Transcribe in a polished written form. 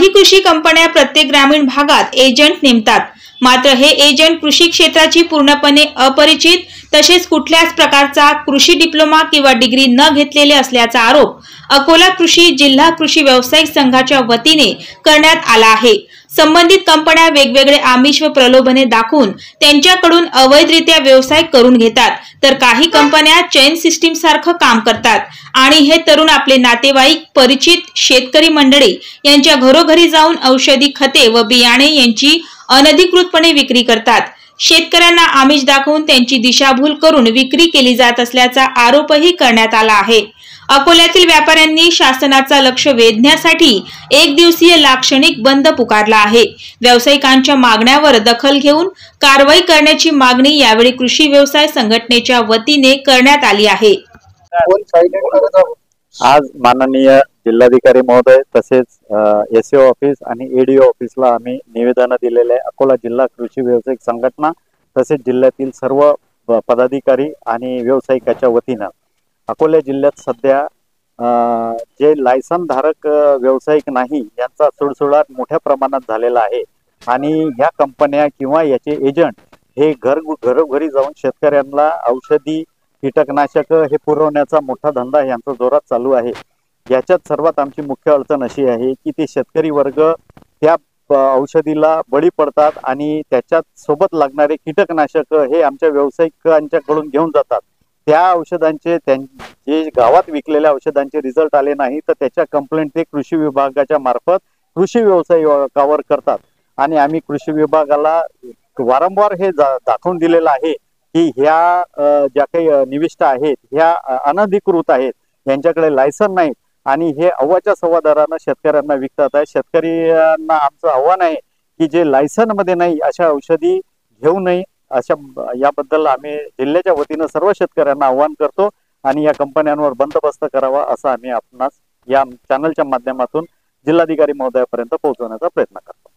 काही कृषी कंपन्या प्रत्येक ग्रामीण भागात एजंट नेमतात, मात्र हे एजंट कृषी क्षेत्राची पूर्णपणे अपरिचित तसेच कुठल्याच प्रकारचा कृषी डिप्लोमा किंवा डिग्री न घेतलेले असल्याचा आरोप अकोला कृषी जिल्हा कृषी व्यावसायिक संघाच्या वतीने करण्यात आला आहे। संबंधित कंपन्या वेगवेगळे आमिष व प्रलोभने दाखवून त्यांच्याकडून अवैधरित्या व्यवसाय करून घेतात, तर काही कंपन्या चेन सिस्टीम सारखं काम करतात आणि हे तरुण आपले नातेवाईक, परिचित, शेतकरी मंडळी यांच्या घरोघरी जाऊन औषधी खते व बियाणे यांची अनधिकृतपणे विक्री करतात। शेतकऱ्यांना आमिष दाखवून त्यांची दिशाभूल करून विक्री केली जात असल्याचा आरोपही करण्यात आला आहे। अकोल्यातील व्यापाऱ्यांनी शासनाचा लक्ष वेधण्यासाठी एक दिवसीय लाक्षणिक बंद पुकारला आहे। व्यावसायिकांच्या मागण्यावर दखल घेऊन कारवाई करण्याची मागणी यावेळी कृषी व्यवसाय संघटनेच्या वतीने करण्यात आली आहे। आज माननीय जिल्हाधिकारी महोदय तसेच एसओ ऑफिस आणि एडीओ ऑफिसला आम्ही निवेदन दिलेले आहे। अकोला जिल्हा कृषी व्यावसायिक संघटना तसेच जिल्ह्यातील सर्व पदाधिकारी आणि व्यावसायिकाच्या वतीनं अकोला जिल्ह्यात सध्या जे लायसन धारक व्यावसायिक नाही यांचा सुळसुळाट मोठ्या प्रमाणात झालेला आहे आणि ह्या कंपन्या किंवा याचे एजंट हे घरोघरी जाऊन शेतकऱ्यांना औषधी कीटकनाशक हे पुरवण्याचा मोठा धंदा यांचा जोरात चालू आहे। याच्यात सर्वात आमची मुख्य अडचण अशी आहे की ते शेतकरी वर्ग त्या औषधीला बळी पडतात आणि त्याच्यात सोबत लागणारे कीटकनाशक हे आमच्या व्यावसायिकांच्याकडून घेऊन जातात। त्या औषधांचे जे गावात विकलेल्या औषधांचे रिझल्ट आले नाही तर त्याच्या कंप्लेंट ते कृषी विभागाच्या मार्फत कृषी व्यावसायिकावर करतात आणि आम्ही कृषी विभागाला वारंवार हे दाखवून दिलेलं आहे की ह्या ज्या काही निविष्ट आहेत ह्या अनधिकृत आहेत, यांच्याकडे लायसन नाही आणि हे अव्वाच्या सव्वा दराने शेतकऱ्यांना विकतात आहे। शेतकऱ्यांना आमचं आव्हान आहे की जे लायसन मध्ये नाही अशा औषधी घेऊ नये, अशा याबद्दल आम्ही जिल्ह्याच्या वतीने सर्व शेतकऱ्यांना आव्हान करतो आणि या कंपन्यांवर बंदोबस्त करावा असं आम्ही आपणास या चॅनलच्या माध्यमातून जिल्हाधिकारी महोदयापर्यंत पोहोचवण्याचा प्रयत्न करतो।